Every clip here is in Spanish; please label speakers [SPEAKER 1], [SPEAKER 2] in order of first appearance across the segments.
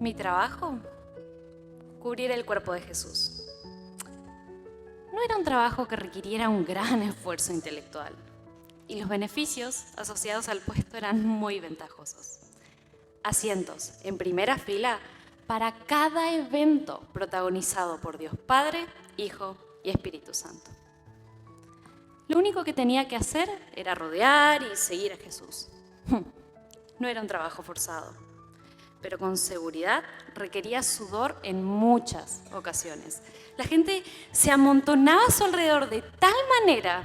[SPEAKER 1] Mi trabajo, cubrir el cuerpo de Jesús. No era un trabajo que requiriera un gran esfuerzo intelectual y los beneficios asociados al puesto eran muy ventajosos. Asientos en primera fila para cada evento protagonizado por Dios Padre, Hijo y Espíritu Santo. Lo único que tenía que hacer era rodear y seguir a Jesús. No era un trabajo forzado, pero con seguridad requería sudor en muchas ocasiones. La gente se amontonaba a su alrededor de tal manera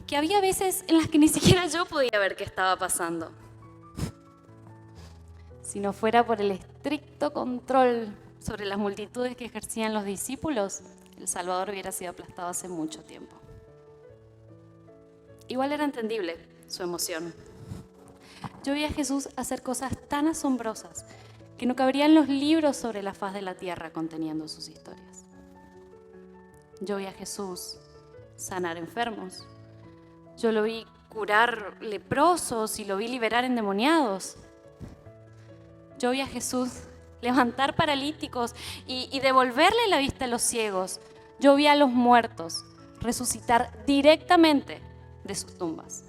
[SPEAKER 1] que había veces en las que ni siquiera yo podía ver qué estaba pasando. Si no fuera por el estricto control sobre las multitudes que ejercían los discípulos, El Salvador hubiera sido aplastado hace mucho tiempo. Igual era entendible su emoción. Yo vi a Jesús hacer cosas tan asombrosas que no cabrían los libros sobre la faz de la tierra conteniendo sus historias. Yo vi a Jesús sanar enfermos. Yo lo vi curar leprosos y lo vi liberar endemoniados. Yo vi a Jesús levantar paralíticos y devolverle la vista a los ciegos. Yo vi a los muertos resucitar directamente de sus tumbas.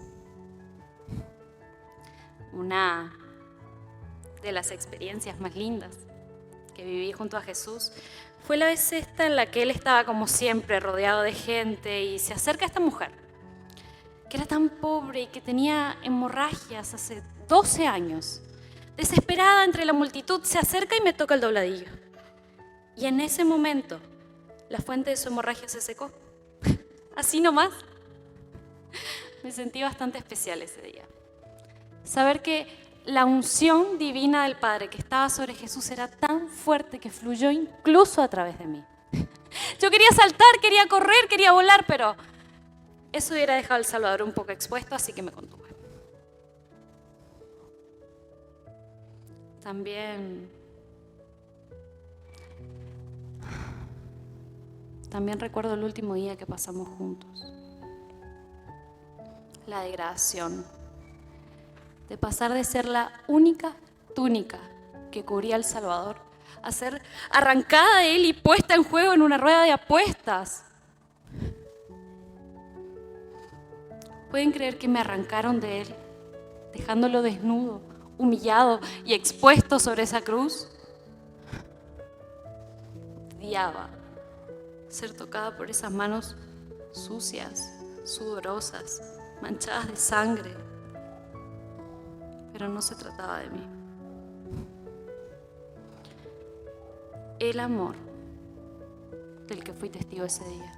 [SPEAKER 1] Una de las experiencias más lindas que viví junto a Jesús fue la vez esta en la que Él estaba como siempre rodeado de gente y se acerca a esta mujer que era tan pobre y que tenía hemorragias hace 12 años. Desesperada entre la multitud, se acerca y me toca el dobladillo. Y en ese momento, la fuente de su hemorragia se secó. Así nomás. Me sentí bastante especial ese día. Saber que la unción divina del Padre que estaba sobre Jesús era tan fuerte que fluyó incluso a través de mí. Yo quería saltar, quería correr, quería volar, pero eso hubiera dejado al Salvador un poco expuesto, así que me contuve. También recuerdo el último día que pasamos juntos. La degradación de pasar de ser la única túnica que cubría al Salvador a ser arrancada de él y puesta en juego en una rueda de apuestas. ¿Pueden creer que me arrancaron de él, dejándolo desnudo, humillado y expuesto sobre esa cruz? Odiaba ser tocada por esas manos sucias, sudorosas, manchadas de sangre. Pero no se trataba de mí. El amor del que fui testigo ese día.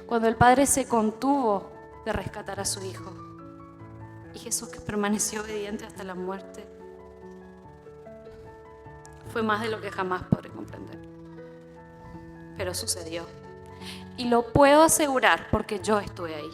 [SPEAKER 1] Cuando el Padre se contuvo de rescatar a su Hijo y Jesús, que permaneció obediente hasta la muerte, fue más de lo que jamás podré comprender. Pero sucedió. Y lo puedo asegurar porque yo estuve ahí.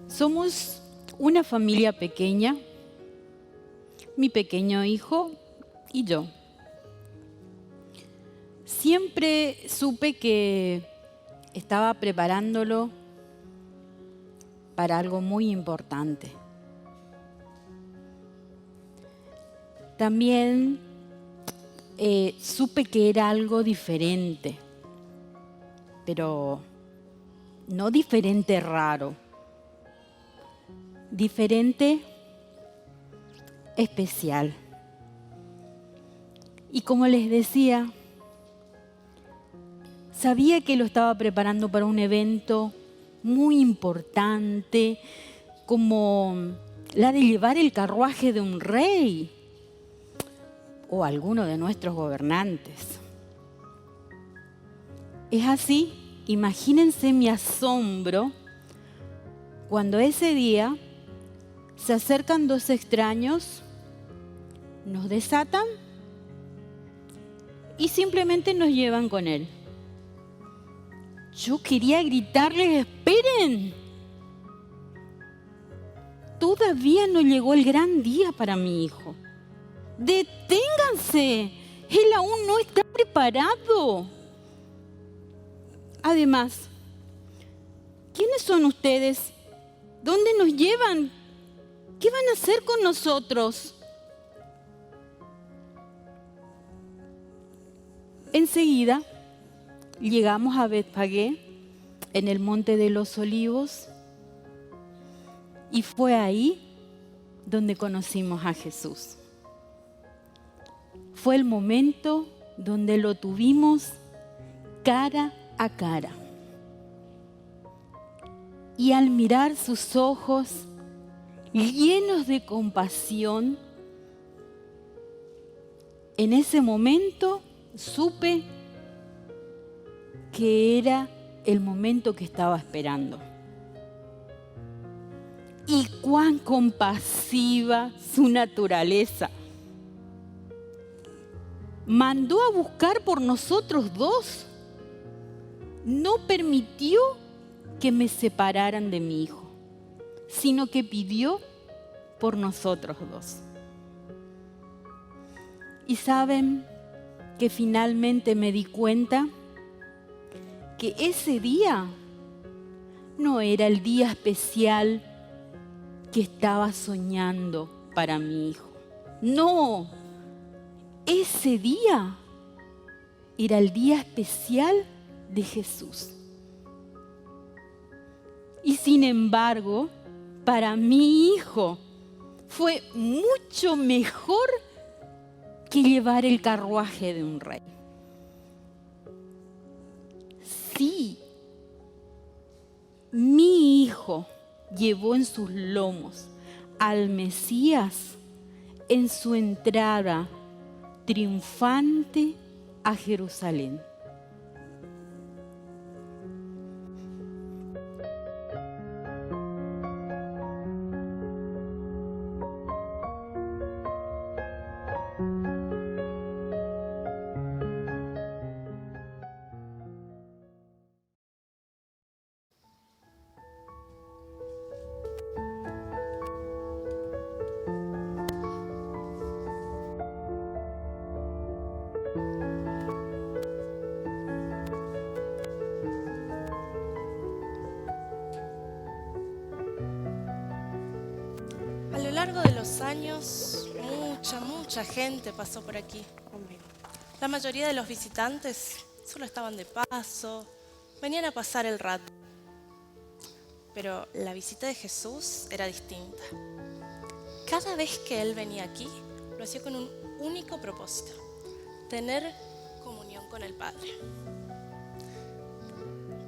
[SPEAKER 2] Somos una familia pequeña, mi pequeño hijo y yo. Siempre supe que estaba preparándolo para algo muy importante. También supe que era algo diferente, pero no diferente raro. Diferente, especial. Y como les decía, sabía que lo estaba preparando para un evento muy importante, como la de llevar el carruaje de un rey. o alguno de nuestros gobernantes. Es así, imagínense mi asombro cuando ese día se acercan dos extraños, nos desatan y simplemente nos llevan con él. Yo quería gritarles: ¡esperen! Todavía no llegó el gran día para mi hijo. ¡Deténganse! Él aún no está preparado. Además, ¿quiénes son ustedes? ¿Dónde nos llevan? ¿Qué van a hacer con nosotros? Enseguida llegamos a Betfagé, en el Monte de los Olivos, y fue ahí donde conocimos a Jesús. Fue el momento donde lo tuvimos cara a cara. Y al mirar sus ojos llenos de compasión, en ese momento supe que era el momento que estaba esperando. Y cuán compasiva su naturaleza. Mandó a buscar por nosotros dos. No permitió que me separaran de mi hijo, sino que pidió por nosotros dos. Y saben que finalmente me di cuenta que ese día no era el día especial que estaba soñando para mi hijo. No, ese día era el día especial de Jesús. Y sin embargo, para mi hijo fue mucho mejor que llevar el carruaje de un rey. Sí, mi hijo llevó en sus lomos al Mesías en su entrada triunfante a Jerusalén.
[SPEAKER 3] A lo largo de los años, mucha gente pasó por aquí. La mayoría de los visitantes solo estaban de paso, venían a pasar el rato. Pero la visita de Jesús era distinta. Cada vez que Él venía aquí, lo hacía con un único propósito: tener comunión con el Padre.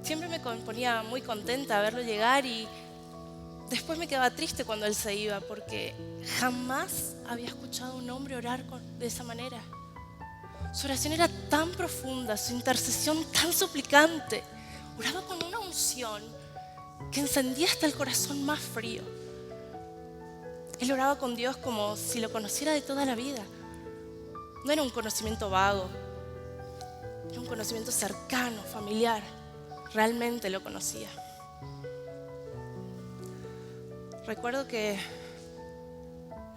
[SPEAKER 3] Siempre me ponía muy contenta verlo llegar y después me quedaba triste cuando Él se iba, porque jamás había escuchado a un hombre orar de esa manera. Su oración era tan profunda, su intercesión tan suplicante. Oraba con una unción que encendía hasta el corazón más frío. Él oraba con Dios como si lo conociera de toda la vida. No era un conocimiento vago, era un conocimiento cercano, familiar. Realmente lo conocía. Recuerdo que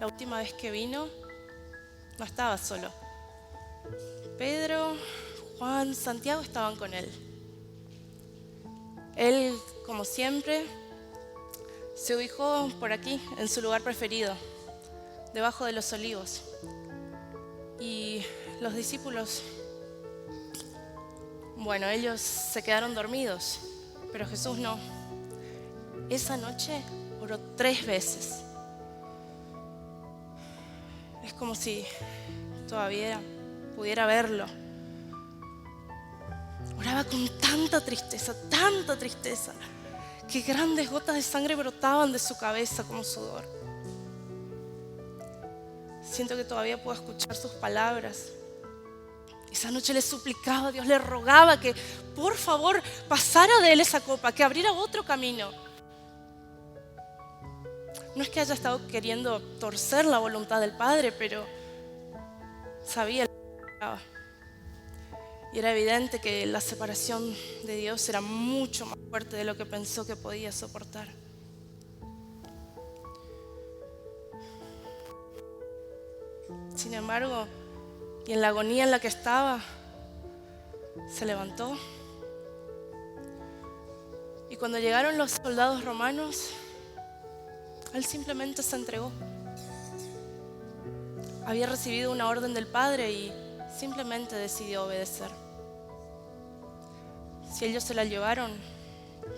[SPEAKER 3] la última vez que vino no estaba solo. Pedro, Juan, Santiago estaban con él. Él, como siempre, se ubicó por aquí, en su lugar preferido, debajo de los olivos. Y los discípulos, bueno, ellos se quedaron dormidos, pero Jesús no. Esa noche oró 3 veces. Es como si todavía pudiera verlo. Oraba con tanta tristeza, que grandes gotas de sangre brotaban de su cabeza como sudor. Siento que todavía puedo escuchar sus palabras. Esa noche le suplicaba a Dios, le rogaba que por favor pasara de él esa copa, que abriera otro camino. No es que haya estado queriendo torcer la voluntad del Padre, pero sabía lo que significaba. Y era evidente que la separación de Dios era mucho más fuerte de lo que pensó que podía soportar. Sin embargo, y en la agonía en la que estaba, se levantó. Y cuando llegaron los soldados romanos, él simplemente se entregó. Había recibido una orden del Padre y simplemente decidió obedecer. Si ellos se la llevaron,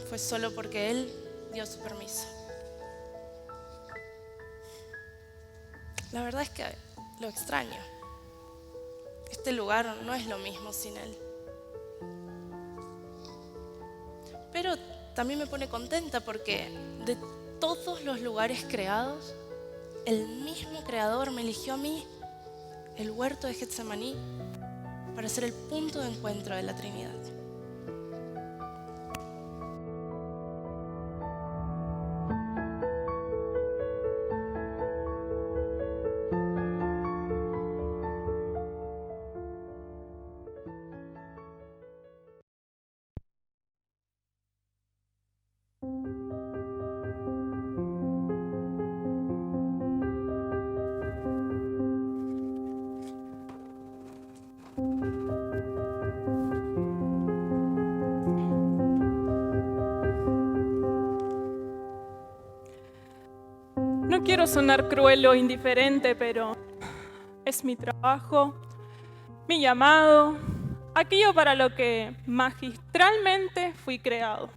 [SPEAKER 3] fue solo porque él dio su permiso. La verdad es que lo extraño. Este lugar no es lo mismo sin él. Pero también me pone contenta porque de todos los lugares creados, el mismo Creador me eligió a mí, el huerto de Getsemaní, para ser el punto de encuentro de la Trinidad.
[SPEAKER 4] No quiero sonar cruel o indiferente, pero es mi trabajo, mi llamado, aquello para lo que magistralmente fui creado.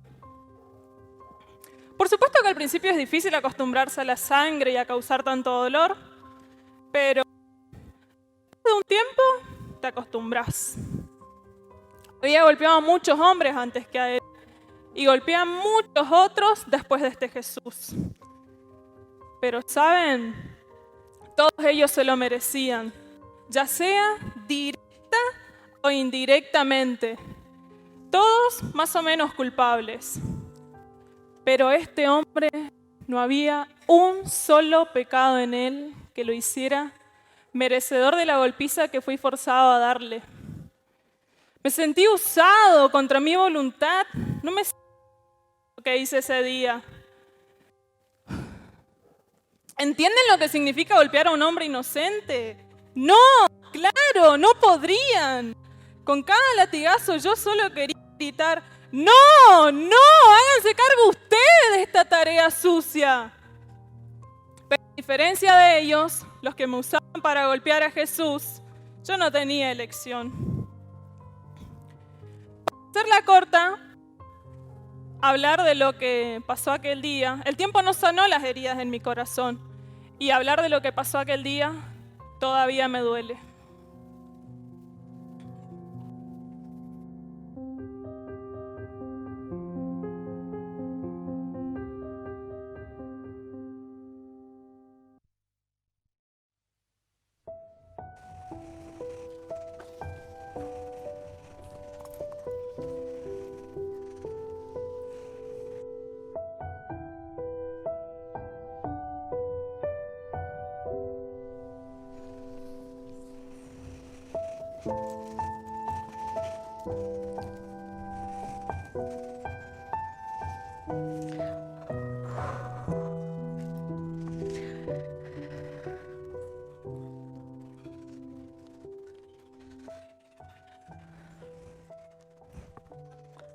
[SPEAKER 4] Por supuesto que al principio es difícil acostumbrarse a la sangre y a causar tanto dolor, pero después de un tiempo te acostumbras. Había golpeado a muchos hombres antes que a él y golpeé a muchos otros después de este Jesús. Pero ¿saben? Todos ellos se lo merecían, ya sea directa o indirectamente. Todos más o menos culpables. Pero este hombre, no había un solo pecado en él que lo hiciera merecedor de la golpiza que fui forzado a darle. Me sentí usado contra mi voluntad. No me sé lo que hice ese día. ¿Entienden lo que significa golpear a un hombre inocente? No, claro, no podrían. Con cada latigazo yo solo quería gritar, ¡no, no! ¡Háganse cargo ustedes de esta tarea sucia! Pero a diferencia de ellos, los que me usaban para golpear a Jesús, yo no tenía elección. Para hacerla corta, hablar de lo que pasó aquel día. El tiempo no sanó las heridas en mi corazón. Y hablar de lo que pasó aquel día todavía me duele.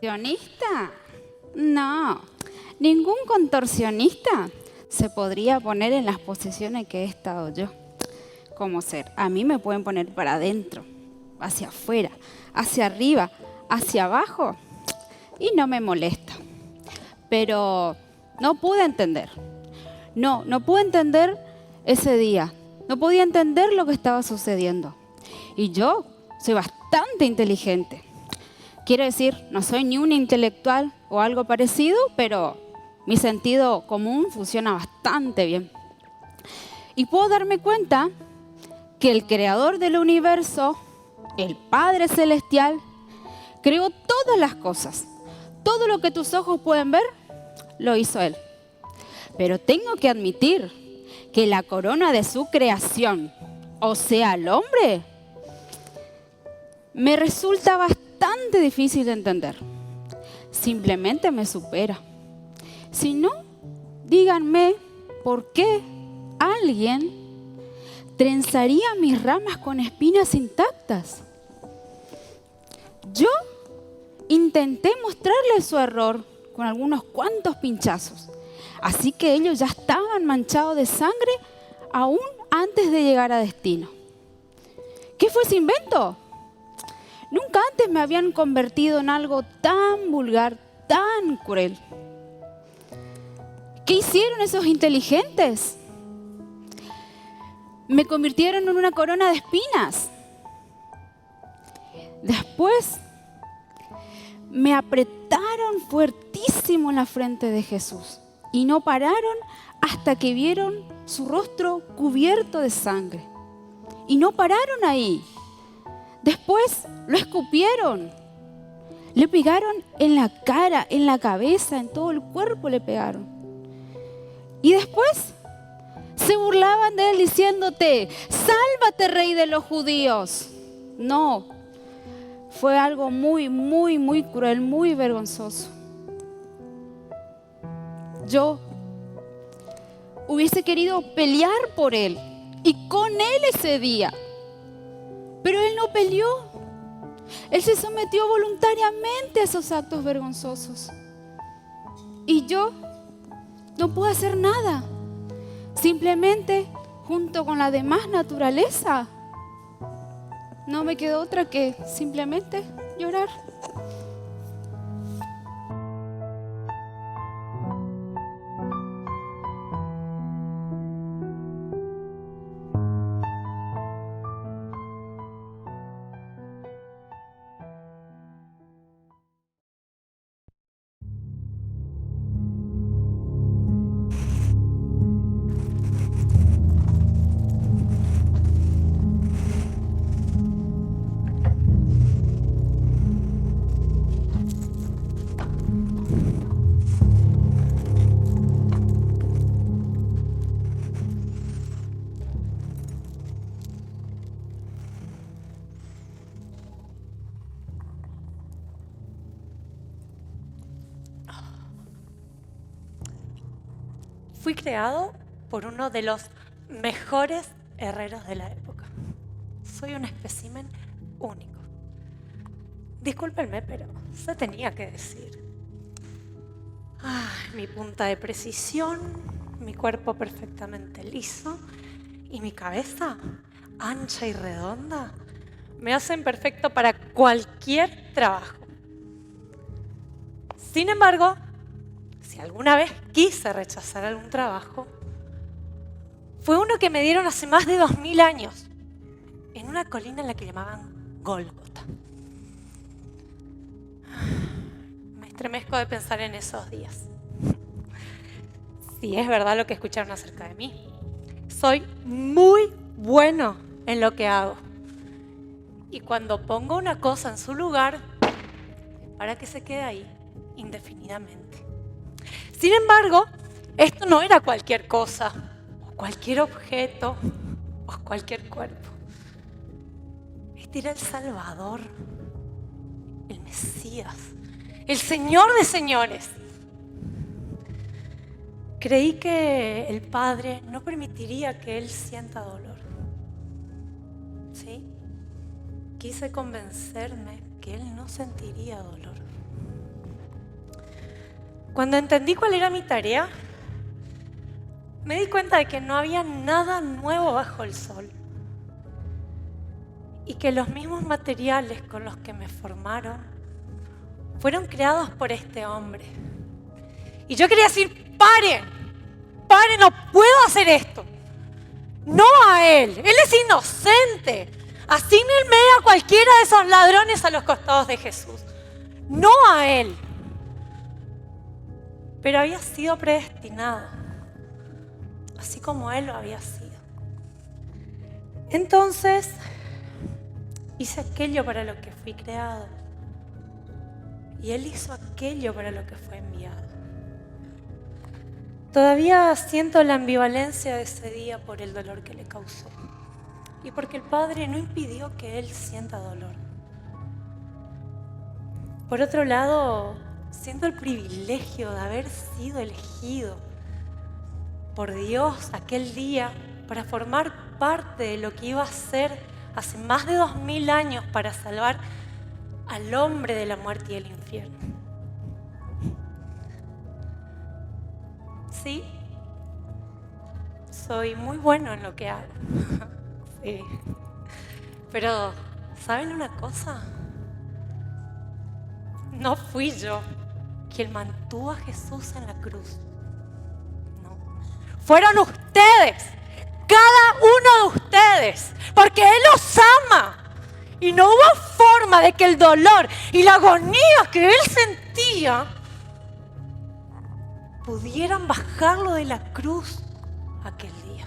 [SPEAKER 2] ¿Contorsionista? No, ningún contorsionista se podría poner en las posiciones que he estado yo. Como ser, a mí me pueden poner para adentro, hacia afuera, hacia arriba, hacia abajo y no me molesta. Pero no pude entender. No pude entender ese día. No podía entender lo que estaba sucediendo. Y yo soy bastante inteligente. Quiero decir, no soy ni un intelectual o algo parecido, pero mi sentido común funciona bastante bien. Y puedo darme cuenta que el creador del universo, el Padre Celestial, creó todas las cosas. Todo lo que tus ojos pueden ver, lo hizo Él. Pero tengo que admitir que la corona de su creación, o sea, el hombre, me resulta bastante difícil de entender. Simplemente me supera. Si no, díganme por qué alguien trenzaría mis ramas con espinas intactas. Yo intenté mostrarles su error con algunos cuantos pinchazos. Así que ellos ya estaban manchados de sangre aún antes de llegar a destino. ¿Qué fue ese invento? Nunca antes me habían convertido en algo tan vulgar, tan cruel. ¿Qué hicieron esos inteligentes? Me convirtieron en una corona de espinas. Después me apretaron fuertísimo en la frente de Jesús y no pararon hasta que vieron su rostro cubierto de sangre. Y no pararon ahí. Después lo escupieron. Le pegaron en la cara, en la cabeza, en todo el cuerpo le pegaron. Y después se burlaban de él diciéndote: sálvate, rey de los judíos. No, fue algo muy, muy, muy cruel, muy vergonzoso. Yo hubiese querido pelear por él y con él ese día. Pero él no peleó. Él se sometió voluntariamente a esos actos vergonzosos. Y yo no puedo hacer nada. Simplemente, junto con la demás naturaleza, no me quedó otra que simplemente llorar.
[SPEAKER 5] Fui creado por uno de los mejores herreros de la época. Soy un espécimen único. Discúlpenme, pero se tenía que decir. Mi punta de precisión, mi cuerpo perfectamente liso y mi cabeza ancha y redonda me hacen perfecto para cualquier trabajo. Sin embargo, si alguna vez quise rechazar algún trabajo, fue uno que me dieron hace más de 2000 años, en una colina en la que llamaban Gólgota. Me estremezco de pensar en esos días. Si es verdad lo que escucharon acerca de mí, soy muy bueno en lo que hago. Y cuando pongo una cosa en su lugar, para que se quede ahí indefinidamente. Sin embargo, esto no era cualquier cosa, o cualquier objeto, o cualquier cuerpo. Este era el Salvador, el Mesías, el Señor de señores. Creí que el Padre no permitiría que Él sienta dolor. ¿Sí? Quise convencerme que Él no sentiría dolor. Cuando entendí cuál era mi tarea, me di cuenta de que no había nada nuevo bajo el sol y que los mismos materiales con los que me formaron fueron creados por este hombre. Y yo quería decir: paren, no puedo hacer esto. No a él es inocente. Asígnenme a cualquiera de esos ladrones a los costados de Jesús. No a él. Pero había sido predestinado, así como él lo había sido. Entonces hice aquello para lo que fui creado. Y Él hizo aquello para lo que fue enviado. Todavía siento la ambivalencia de ese día por el dolor que le causó. Y porque el Padre no impidió que Él sienta dolor. Por otro lado, siento el privilegio de haber sido elegido por Dios aquel día para formar parte de lo que iba a ser hace más de 2000 años para salvar al hombre de la muerte y el infierno. Sí, soy muy bueno en lo que hago. Sí. Pero, ¿saben una cosa? No fui yo quien mantuvo a Jesús en la cruz. No. Fueron ustedes, cada uno de ustedes, porque Él los ama. Y no hubo forma de que el dolor y la agonía que Él sentía pudieran bajarlo de la cruz aquel día.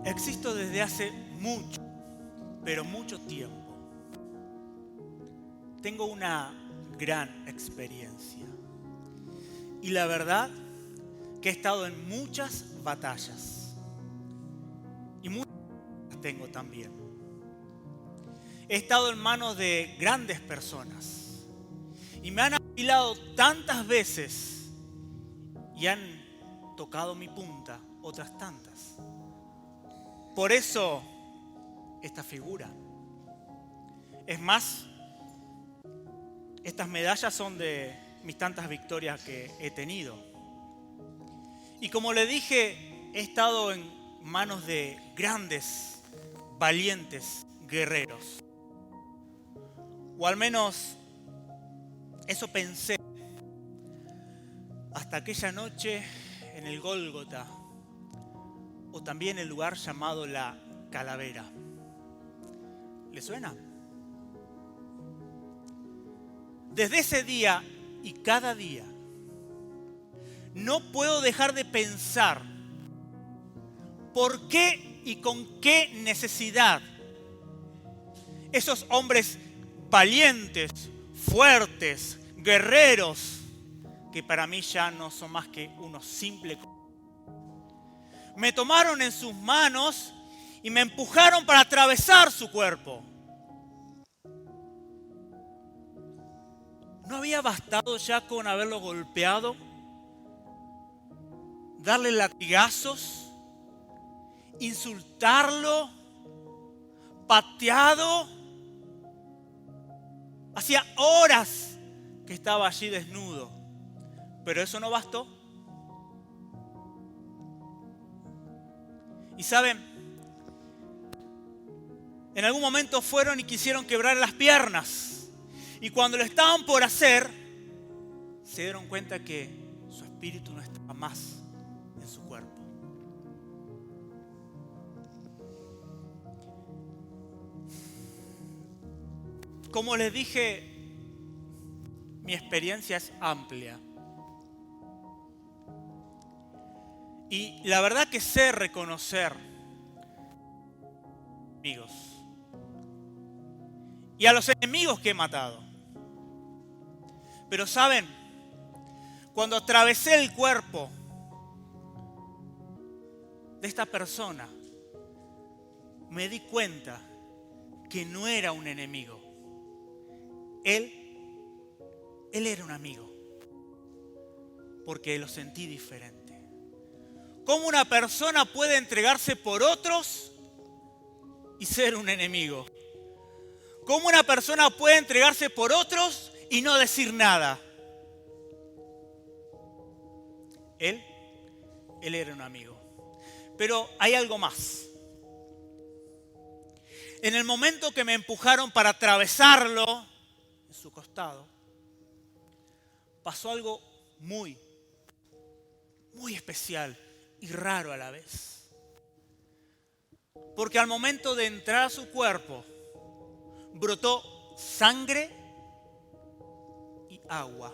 [SPEAKER 6] Existo desde hace mucho, pero mucho tiempo. Tengo una gran experiencia. Y la verdad que he estado en muchas batallas. Y muchas tengo también. He estado en manos de grandes personas. Y me han afilado tantas veces y han tocado mi punta otras tantas. Por eso, esta figura. Es más, estas medallas son de mis tantas victorias que he tenido. Y como le dije, he estado en manos de grandes, valientes guerreros. O al menos eso pensé. Hasta aquella noche en el Gólgota. O también el lugar llamado la Calavera. ¿Le suena? Desde ese día y cada día, no puedo dejar de pensar por qué y con qué necesidad esos hombres valientes, fuertes, guerreros, que para mí ya no son más que unos simples, me tomaron en sus manos y me empujaron para atravesar su cuerpo. ¿No había bastado ya con haberlo golpeado? ¿Darle latigazos? ¿Insultarlo? ¿Pateado? Hacía horas que estaba allí desnudo, pero eso no bastó. Y saben, en algún momento fueron y quisieron quebrar las piernas. Y cuando lo estaban por hacer, se dieron cuenta que su espíritu no estaba más en su cuerpo. Como les dije, mi experiencia es amplia. Y la verdad que sé reconocer enemigos. Y a los enemigos que he matado. Pero saben, cuando atravesé el cuerpo de esta persona, me di cuenta que no era un enemigo. Él era un amigo. Porque lo sentí diferente. ¿Cómo una persona puede entregarse por otros y ser un enemigo? ¿Cómo una persona puede entregarse por otros y no decir nada? Él era un amigo. Pero hay algo más. En el momento que me empujaron para atravesarlo en su costado, pasó algo muy especial y raro a la vez. Porque al momento de entrar a su cuerpo, brotó sangre y agua.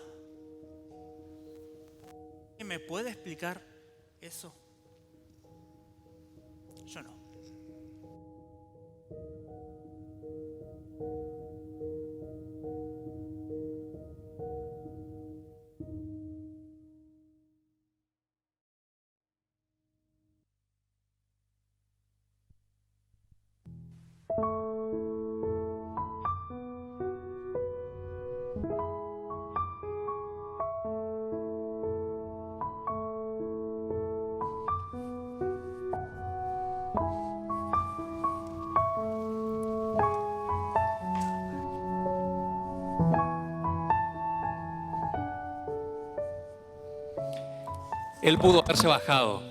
[SPEAKER 6] ¿Alguien me puede explicar eso? Yo no.
[SPEAKER 7] Él pudo haberse bajado,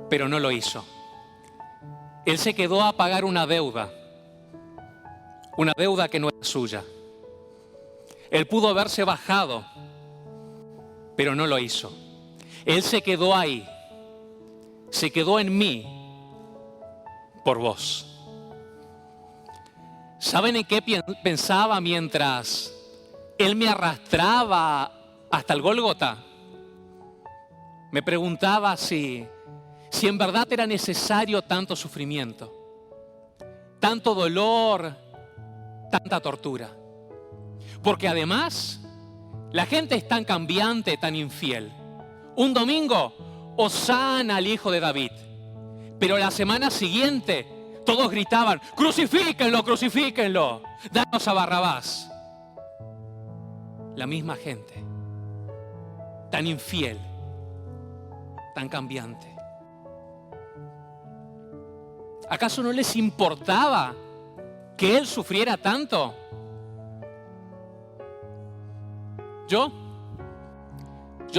[SPEAKER 7] pero no lo hizo. Él se quedó a pagar una deuda que no era suya. Él pudo haberse bajado, pero no lo hizo. Él se quedó ahí, se quedó en mí por vos. ¿Saben en qué pensaba mientras Él me arrastraba hasta el Gólgota? Me preguntaba si en verdad era necesario tanto sufrimiento, tanto dolor, tanta tortura. Porque además, la gente es tan cambiante, tan infiel. Un domingo, hosana al Hijo de David. Pero la semana siguiente, todos gritaban, crucifíquenlo, crucifíquenlo, danos a Barrabás. La misma gente, tan infiel, tan cambiante. ¿Acaso no les importaba que Él sufriera tanto? Yo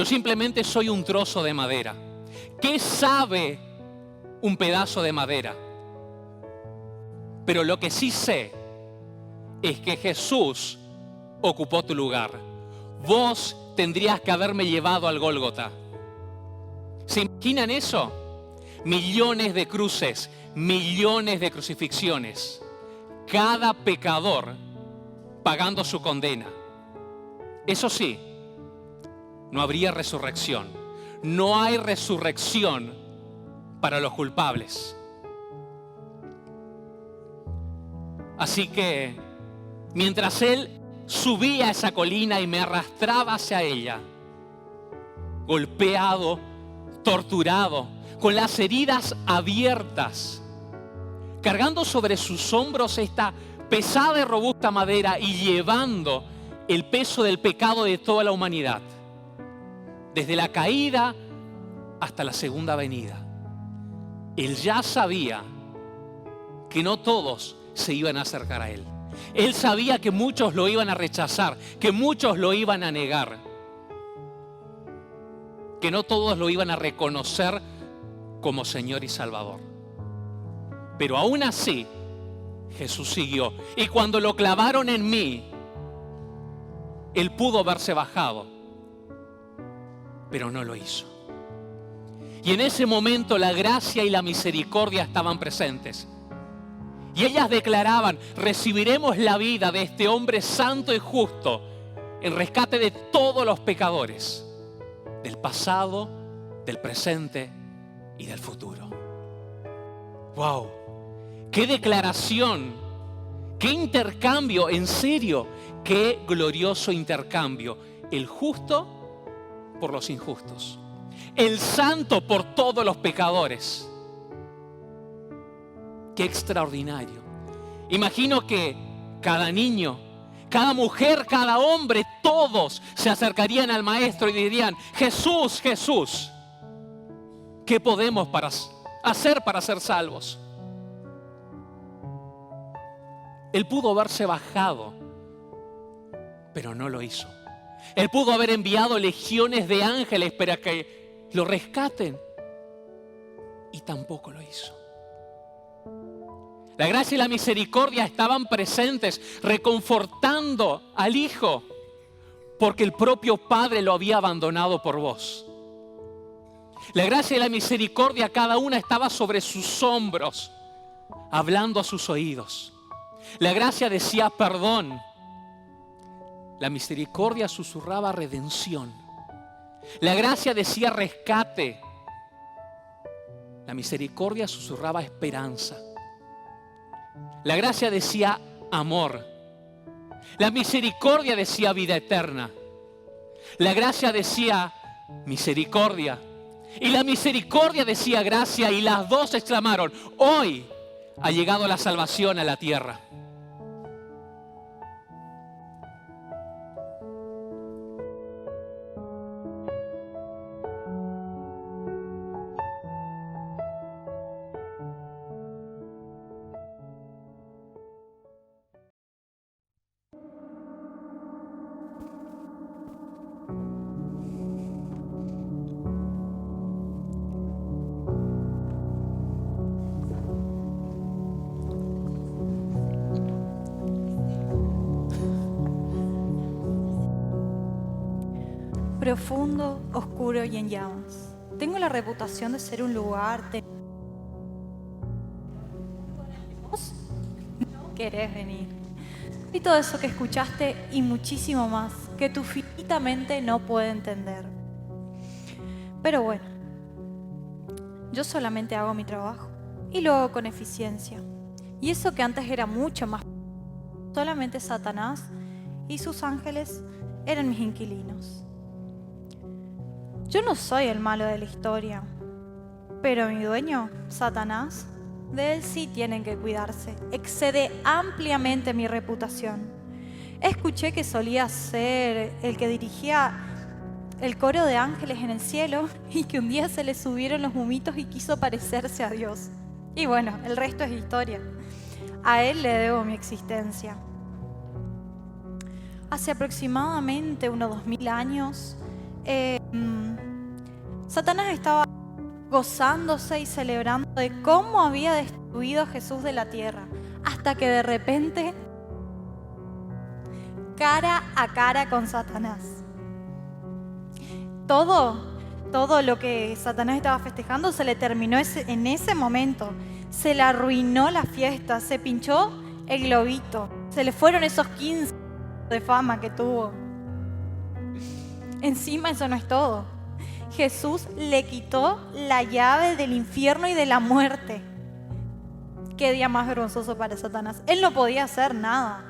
[SPEAKER 7] simplemente soy un trozo de madera. ¿Qué sabe un pedazo de madera? Pero lo que sí sé es que Jesús ocupó tu lugar. Vos tendrías que haberme llevado al Gólgota. ¿Se imaginan eso? Millones de cruces, millones de crucifixiones. Cada pecador pagando su condena. Eso sí, no habría resurrección. No hay resurrección para los culpables. Así que, mientras Él subía a esa colina y me arrastraba hacia ella, golpeado, torturado, con las heridas abiertas, cargando sobre sus hombros esta pesada y robusta madera y llevando el peso del pecado de toda la humanidad, desde la caída hasta la segunda venida. Él ya sabía que no todos se iban a acercar a Él. Él sabía que muchos lo iban a rechazar, que muchos lo iban a negar, que no todos lo iban a reconocer como Señor y Salvador. Pero aún así, Jesús siguió. Y cuando lo clavaron en mí, Él pudo haberse bajado, pero no lo hizo. Y en ese momento la gracia y la misericordia estaban presentes. Y ellas declaraban, recibiremos la vida de este hombre santo y justo en rescate de todos los pecadores, del pasado, del presente y del futuro. ¡Wow! ¡Qué declaración! ¡Qué intercambio! En serio, ¡qué glorioso intercambio! El justo por los injustos. El santo por todos los pecadores. ¡Qué extraordinario! Imagino que cada niño, cada mujer, cada hombre, todos se acercarían al Maestro y dirían, Jesús, Jesús, ¿qué podemos hacer para ser salvos? Él pudo haberse bajado, pero no lo hizo. Él pudo haber enviado legiones de ángeles para que lo rescaten. Y tampoco lo hizo. La gracia y la misericordia estaban presentes, reconfortando al Hijo, porque el propio Padre lo había abandonado por vos. La gracia y la misericordia, cada una estaba sobre sus hombros, hablando a sus oídos. La gracia decía perdón. La misericordia susurraba redención. La gracia decía rescate. La misericordia susurraba esperanza. La gracia decía amor. La misericordia decía vida eterna. La gracia decía misericordia. Y la misericordia decía gracia, y las dos exclamaron: hoy ha llegado la salvación a la tierra.
[SPEAKER 8] Profundo, oscuro y en llamas. Tengo la reputación de ser un lugar de... ¿Vos no querés venir? Y todo eso que escuchaste y muchísimo más que tu finita mente no puede entender. Pero bueno, yo solamente hago mi trabajo y lo hago con eficiencia. Y eso que antes era mucho más... Solamente Satanás y sus ángeles eran mis inquilinos. Yo no soy el malo de la historia, pero mi dueño, Satanás, de él sí tienen que cuidarse. Excede ampliamente mi reputación. Escuché que solía ser el que dirigía el coro de ángeles en el cielo y que un día se le subieron los humitos y quiso parecerse a Dios. Y bueno, el resto es historia. A él le debo mi existencia. Hace aproximadamente unos 2000 años, Satanás estaba gozándose y celebrando de cómo había destruido a Jesús de la tierra, hasta que de repente, cara a cara con Satanás, todo lo que Satanás estaba festejando se le terminó en ese momento. Se le arruinó la fiesta, se pinchó el globito, se le fueron esos 15 de fama que tuvo. Encima eso no es todo. Jesús le quitó la llave del infierno y de la muerte. Qué día más vergonzoso para Satanás. Él no podía hacer nada.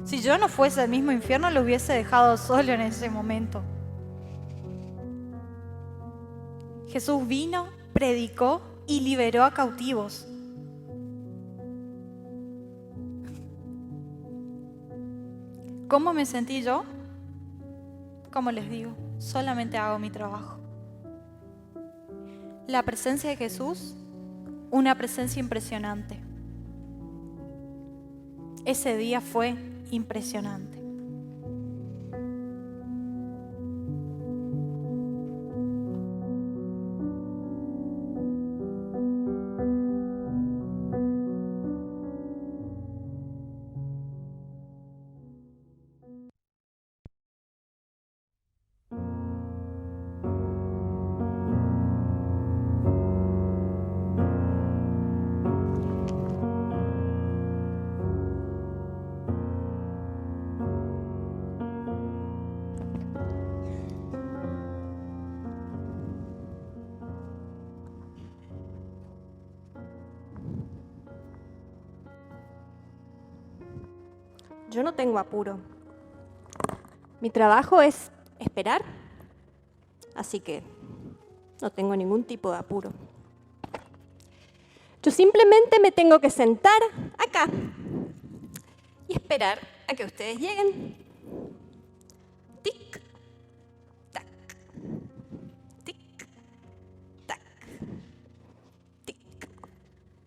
[SPEAKER 8] Si yo no fuese el mismo infierno, lo hubiese dejado solo en ese momento. Jesús vino, predicó y liberó a cautivos. ¿Cómo me sentí yo? Como les digo, solamente hago mi trabajo. La presencia de Jesús, una presencia impresionante. Ese día fue impresionante.
[SPEAKER 9] Yo no tengo apuro. Mi trabajo es esperar, así que no tengo ningún tipo de apuro. Yo simplemente me tengo que sentar acá y esperar a que ustedes lleguen. Tic, tac, tic, tac, tic,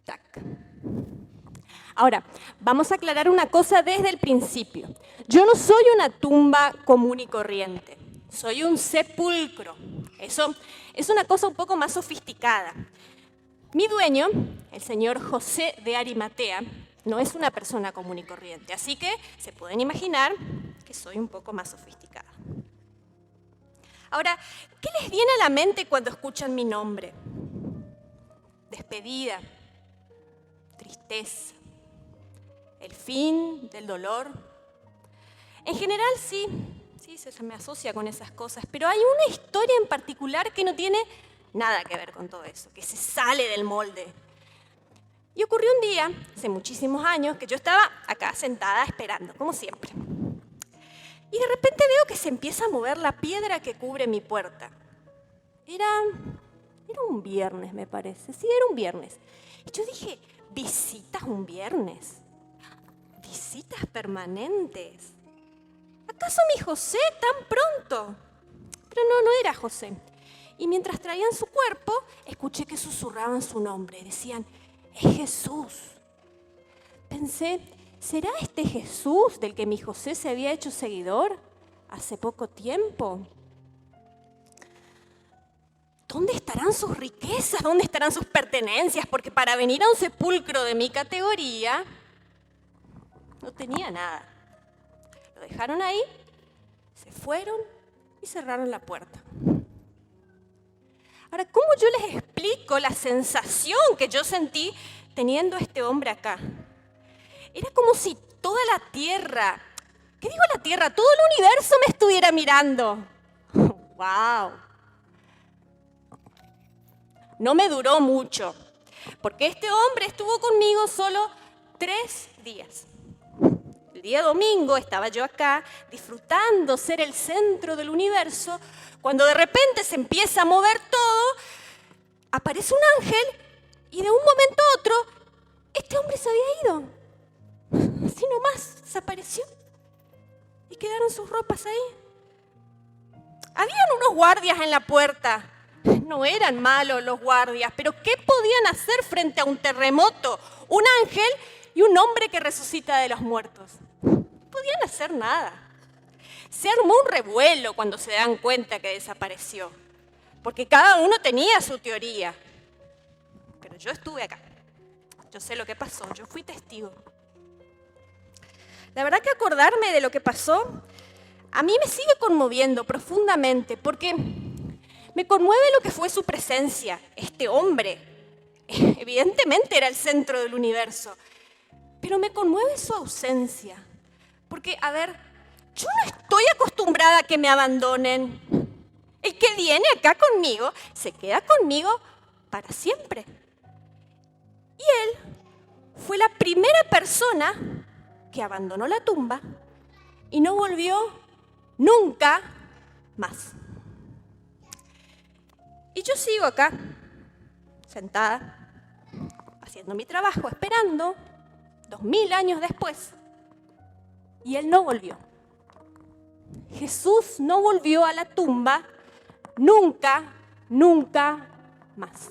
[SPEAKER 9] tac. Ahora, vamos a aclarar una cosa desde el principio. Yo no soy una tumba común y corriente, soy un sepulcro. Eso es una cosa un poco más sofisticada. Mi dueño, el señor José de Arimatea, no es una persona común y corriente, así que se pueden imaginar que soy un poco más sofisticada. Ahora, ¿qué les viene a la mente cuando escuchan mi nombre? Despedida, tristeza, el fin del dolor. En general sí, se me asocia con esas cosas, pero hay una historia en particular que no tiene nada que ver con todo eso, que se sale del molde. Y ocurrió un día, hace muchísimos años, que yo estaba acá sentada esperando, como siempre. Y de repente veo que se empieza a mover la piedra que cubre mi puerta. Era un viernes, me parece. Sí, era un viernes. Y yo dije, ¿visitas un viernes? ¿Visitas permanentes? ¿Acaso mi José tan pronto? Pero no era José. Y mientras traían su cuerpo, escuché que susurraban su nombre. Decían, es Jesús. Pensé, ¿será este Jesús del que mi José se había hecho seguidor hace poco tiempo? ¿Dónde estarán sus riquezas? ¿Dónde estarán sus pertenencias? Porque para venir a un sepulcro de mi categoría, no tenía nada. Lo dejaron ahí, se fueron y cerraron la puerta. Ahora, ¿cómo yo les explico la sensación que yo sentí teniendo a este hombre acá? Era como si toda la tierra, ¿qué digo la tierra? Todo el universo me estuviera mirando. ¡Wow! No me duró mucho, porque este hombre estuvo conmigo solo 3 días. El día domingo estaba yo acá disfrutando ser el centro del universo, cuando de repente se empieza a mover todo, aparece un ángel y de un momento a otro este hombre se había ido. Así nomás desapareció y quedaron sus ropas ahí. Habían unos guardias en la puerta. No eran malos los guardias, pero ¿qué podían hacer frente a un terremoto, un ángel y un hombre que resucita de los muertos? No podían hacer nada. Se armó un revuelo cuando se dan cuenta que desapareció, porque cada uno tenía su teoría. Pero yo estuve acá, yo sé lo que pasó, yo fui testigo. La verdad que acordarme de lo que pasó, a mí me sigue conmoviendo profundamente, porque me conmueve lo que fue su presencia, este hombre. Evidentemente era el centro del universo, pero me conmueve su ausencia, porque, a ver, yo no estoy acostumbrada a que me abandonen. El que viene acá conmigo, se queda conmigo para siempre. Y él fue la primera persona que abandonó la tumba y no volvió nunca más. Y yo sigo acá, sentada, haciendo mi trabajo, esperando, 2000 años después, y él no volvió. Jesús no volvió a la tumba nunca, nunca más.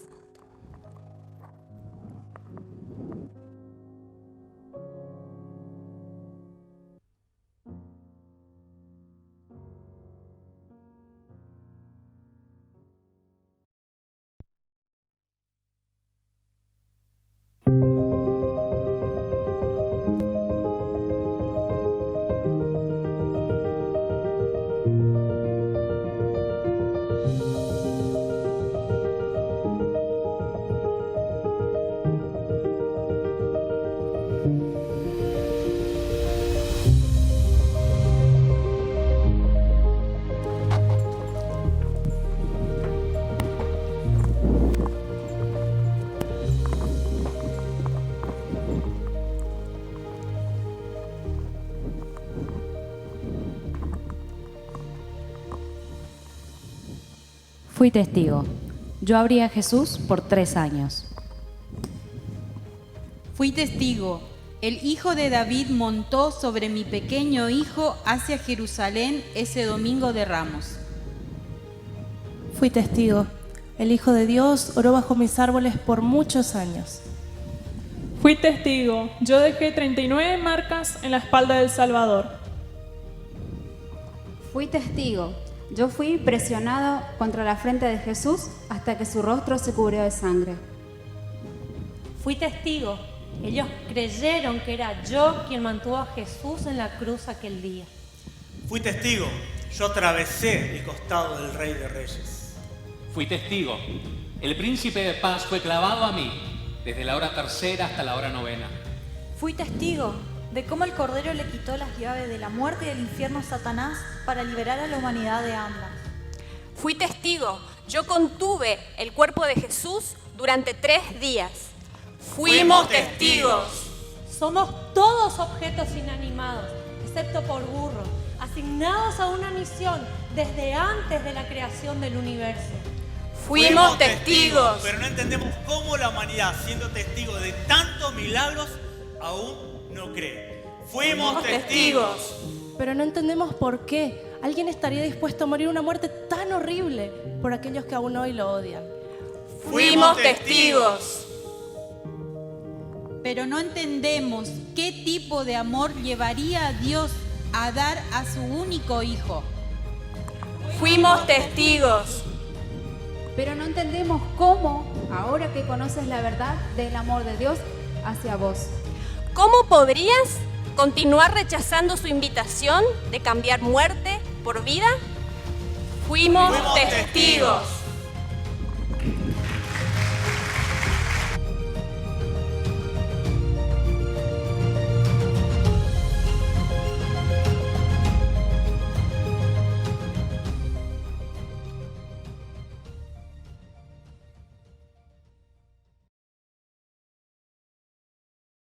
[SPEAKER 10] Fui testigo. Yo abrí a Jesús por 3 años.
[SPEAKER 2] Fui testigo. El hijo de David montó sobre mi pequeño hijo hacia Jerusalén ese domingo de Ramos.
[SPEAKER 3] Fui testigo. El Hijo de Dios oró bajo mis árboles por muchos años.
[SPEAKER 4] Fui testigo. Yo dejé 39 marcas en la espalda del Salvador.
[SPEAKER 11] Fui testigo. Yo fui presionado contra la frente de Jesús hasta que su rostro se cubrió de sangre.
[SPEAKER 5] Fui testigo. Ellos creyeron que era yo quien mantuvo a Jesús en la cruz aquel día.
[SPEAKER 6] Fui testigo. Yo atravesé el costado del Rey de Reyes.
[SPEAKER 7] Fui testigo. El príncipe de paz fue clavado a mí, desde la hora 3 hasta la hora 9.
[SPEAKER 8] Fui testigo de cómo el Cordero le quitó las llaves de la muerte y del infierno a Satanás para liberar a la humanidad de ambas.
[SPEAKER 9] Fui testigo. Yo contuve el cuerpo de Jesús durante 3 días. Fuimos testigos.
[SPEAKER 5] Somos todos objetos inanimados, excepto por burros, asignados a una misión desde antes de la creación del universo.
[SPEAKER 9] Fuimos testigos.
[SPEAKER 6] Pero no entendemos cómo la humanidad, siendo testigo de tantos milagros, aún no cree. Fuimos testigos.
[SPEAKER 3] Pero no entendemos por qué alguien estaría dispuesto a morir una muerte tan horrible por aquellos que aún hoy lo odian.
[SPEAKER 9] Fuimos testigos.
[SPEAKER 2] Pero no entendemos qué tipo de amor llevaría a Dios a dar a su único hijo.
[SPEAKER 9] Fuimos testigos.
[SPEAKER 11] Pero no entendemos cómo, ahora que conoces la verdad del amor de Dios hacia vos.
[SPEAKER 9] ¿Cómo podrías continuar rechazando su invitación de cambiar muerte por vida? Fuimos testigos.